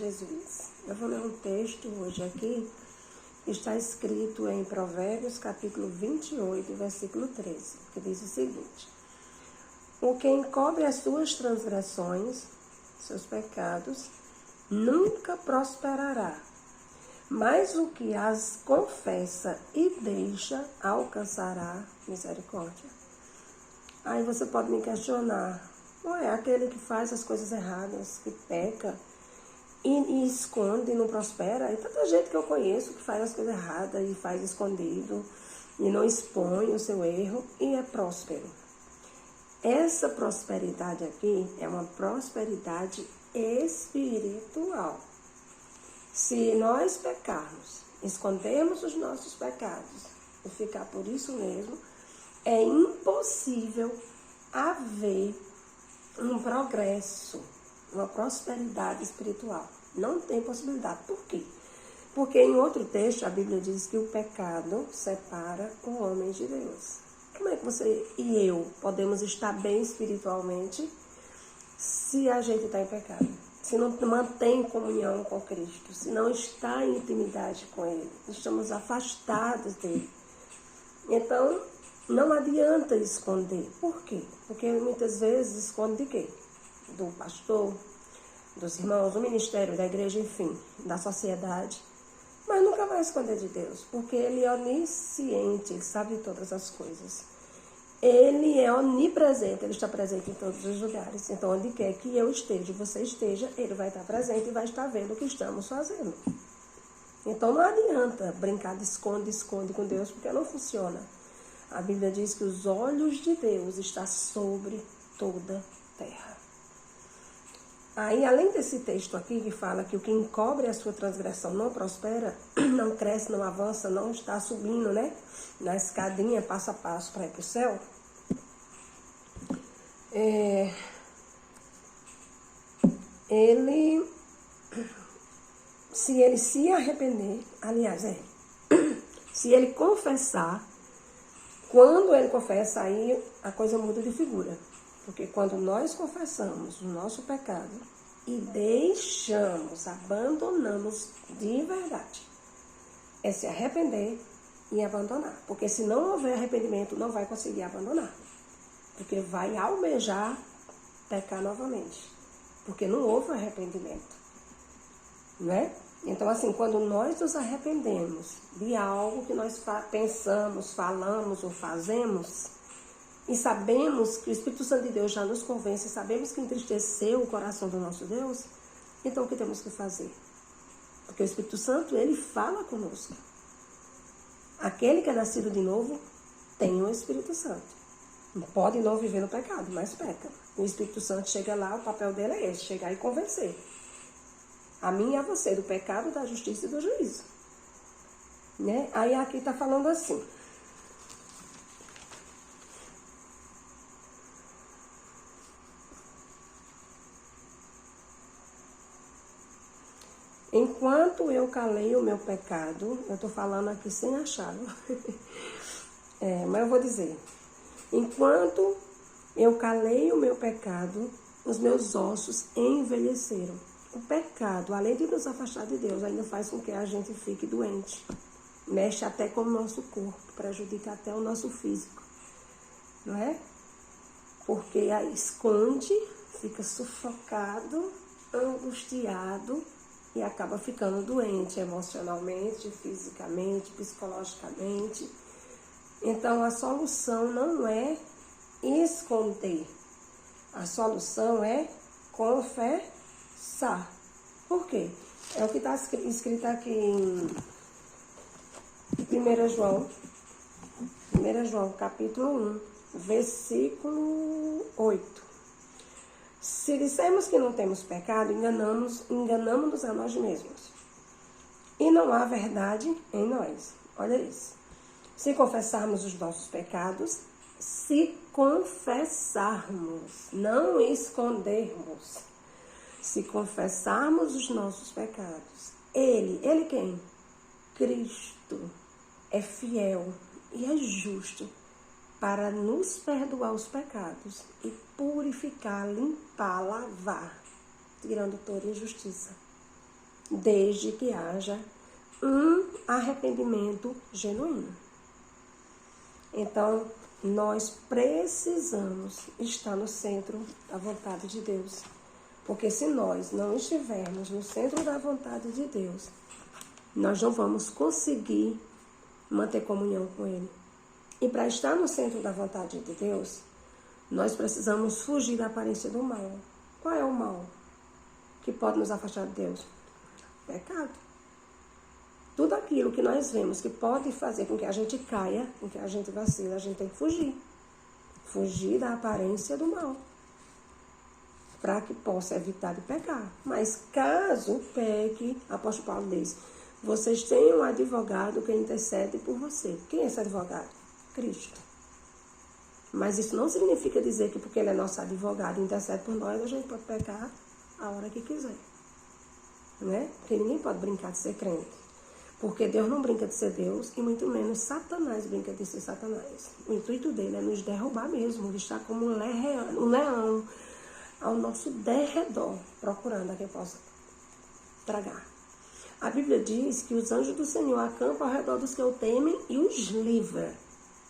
Jesus. Eu vou ler um texto hoje aqui, que está escrito em Provérbios, capítulo 28, versículo 13, que diz o seguinte: o que encobre as suas transgressões, seus pecados, nunca prosperará, mas o que as confessa e deixa alcançará misericórdia. Aí você pode me questionar, não é aquele que faz as coisas erradas, que peca e esconde e não prospera? E tanta gente que eu conheço que faz as coisas erradas e faz escondido e não expõe o seu erro e é próspero. Essa prosperidade aqui é uma prosperidade espiritual. Se nós pecarmos, escondermos os nossos pecados e ficar por isso mesmo, é impossível haver um progresso, uma prosperidade espiritual. Não tem possibilidade. Por quê? Porque em outro texto a Bíblia diz que o pecado separa o homem de Deus. Como é que você e eu podemos estar bem espiritualmente se a gente está em pecado? Se não mantém comunhão com Cristo, se não está em intimidade com Ele, estamos afastados dele. Então, não adianta esconder. Por quê? Porque muitas vezes esconde de quê? Do pastor, dos irmãos, do ministério, da igreja, enfim, da sociedade. Mas nunca vai esconder de Deus, porque Ele é onisciente, Ele sabe de todas as coisas. Ele é onipresente, Ele está presente em todos os lugares. Então, onde quer que eu esteja, você esteja, Ele vai estar presente e vai estar vendo o que estamos fazendo. Então, não adianta brincar de esconde com Deus, porque não funciona. A Bíblia diz que os olhos de Deus estão sobre toda a terra. Aí, além desse texto aqui que fala que o que encobre a sua transgressão não prospera, não cresce, não avança, não está subindo, né? Na escadinha, passo a passo para ir para o céu. Se ele se arrepender, aliás, se ele confessar, quando ele confessa, aí a coisa muda de figura. Porque quando nós confessamos o nosso pecado e deixamos, abandonamos de verdade, é se arrepender e abandonar. Porque se não houver arrependimento, não vai conseguir abandonar. Porque vai almejar pecar novamente. Porque não houve arrependimento. Né? Então, assim, quando nós nos arrependemos de algo que nós pensamos, falamos ou fazemos, e sabemos que o Espírito Santo de Deus já nos convence, sabemos que entristeceu o coração do nosso Deus, então o que temos que fazer? Porque o Espírito Santo, ele fala conosco. Aquele que é nascido de novo tem o Espírito Santo. Pode não viver no pecado, mas peca. O Espírito Santo chega lá, o papel dele é esse, chegar e convencer. A mim e a você, do pecado, da justiça e do juízo. Né? Aí aqui está falando assim. Enquanto eu calei o meu pecado, eu estou falando aqui sem achar, mas eu vou dizer. Enquanto eu calei o meu pecado, os meus ossos envelheceram. O pecado, além de nos afastar de Deus, ainda faz com que a gente fique doente. Mexe até com o nosso corpo, prejudica até o nosso físico. Não é? Porque aí esconde, fica sufocado, angustiado e acaba ficando doente emocionalmente, fisicamente, psicologicamente. Então, a solução não é esconder. A solução é confessar. Por quê? É o que está escrito aqui em 1 João, capítulo 1, versículo 8. Se dissermos que não temos pecado, enganamos-nos a nós mesmos. E não há verdade em nós. Olha isso. Se confessarmos os nossos pecados, se confessarmos, não escondermos. Se confessarmos os nossos pecados, Ele quem? Cristo é fiel e é justo para nos perdoar os pecados e purificar, limpar, lavar, tirando toda injustiça. desde que haja um arrependimento genuíno. Então, nós precisamos estar no centro da vontade de Deus. Porque se nós não estivermos no centro da vontade de Deus, nós não vamos conseguir manter comunhão com Ele. E para estar no centro da vontade de Deus, nós precisamos fugir da aparência do mal. Qual é o mal que pode nos afastar de Deus? Pecado. Tudo aquilo que nós vemos que pode fazer com que a gente caia, com que a gente vacile, a gente tem que fugir. Fugir da aparência do mal, para que possa evitar de pecar. Mas caso peque, o apóstolo Paulo diz, vocês têm um advogado que intercede por você. Quem é esse advogado? Cristo. Mas isso não significa dizer que porque ele é nosso advogado e intercede por nós, a gente pode pecar a hora que quiser. Né? Porque ninguém pode brincar de ser crente. Porque Deus não brinca de ser Deus e muito menos Satanás brinca de ser Satanás. O intuito dele é nos derrubar mesmo, de estar como um leão ao nosso derredor, procurando a quem possa tragar. A Bíblia diz que os anjos do Senhor acampam ao redor dos que o temem e os livra.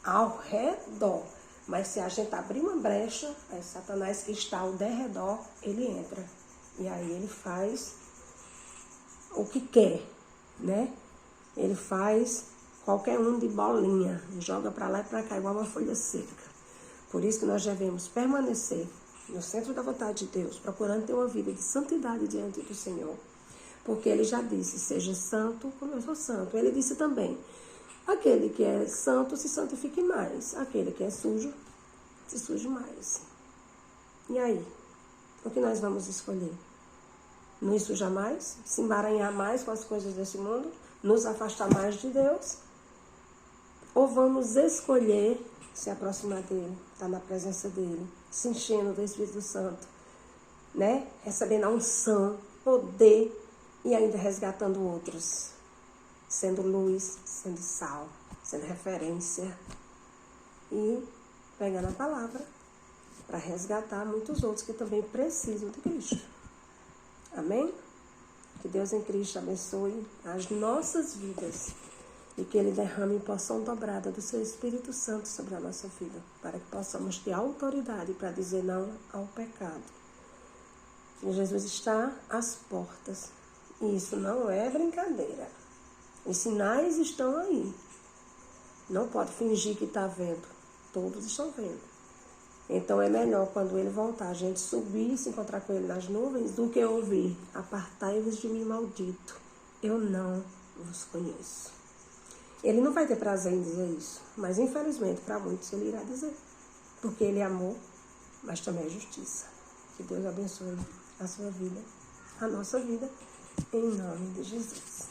Ao redor. Mas se a gente abrir uma brecha, aí Satanás que está ao derredor, ele entra. E aí ele faz o que quer, né? Ele faz qualquer um de bolinha, joga para lá e para cá, igual uma folha seca. Por isso que nós devemos permanecer no centro da vontade de Deus, procurando ter uma vida de santidade diante do Senhor. Porque ele já disse, seja santo como eu sou santo. Ele disse também, aquele que é santo se santifique mais, aquele que é sujo se suje mais. E aí? O que nós vamos escolher? Nos sujar mais? Se emaranhar mais com as coisas desse mundo? Nos afastar mais de Deus? Ou vamos escolher se aproximar dele, estar na presença dele, se enchendo do Espírito Santo, né? Recebendo a unção, poder e ainda resgatando outros, sendo luz, sendo sal, sendo referência e pegando a palavra para resgatar muitos outros que também precisam de Cristo. Amém? Que Deus em Cristo abençoe as nossas vidas e que Ele derrame porção dobrada do seu Espírito Santo sobre a nossa vida, para que possamos ter autoridade para dizer não ao pecado. E Jesus está às portas. E isso não é brincadeira. Os sinais estão aí. Não pode fingir que está vendo. Todos estão vendo. Então é melhor quando ele voltar, a gente subir e se encontrar com ele nas nuvens, do que ouvir, apartai-vos de mim, maldito. Eu não vos conheço. Ele não vai ter prazer em dizer isso, mas infelizmente para muitos ele irá dizer. Porque ele é amor, mas também é justiça. Que Deus abençoe a sua vida, a nossa vida, em nome de Jesus.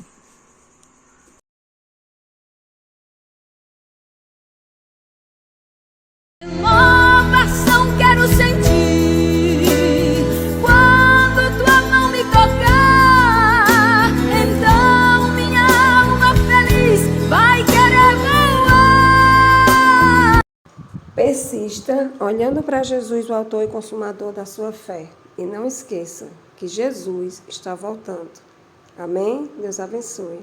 Renovação quero sentir quando tua mão me tocar. Então minha alma feliz vai querer voar. Persista olhando para Jesus, o autor e consumador da sua fé. E não esqueça que Jesus está voltando. Amém? Deus abençoe.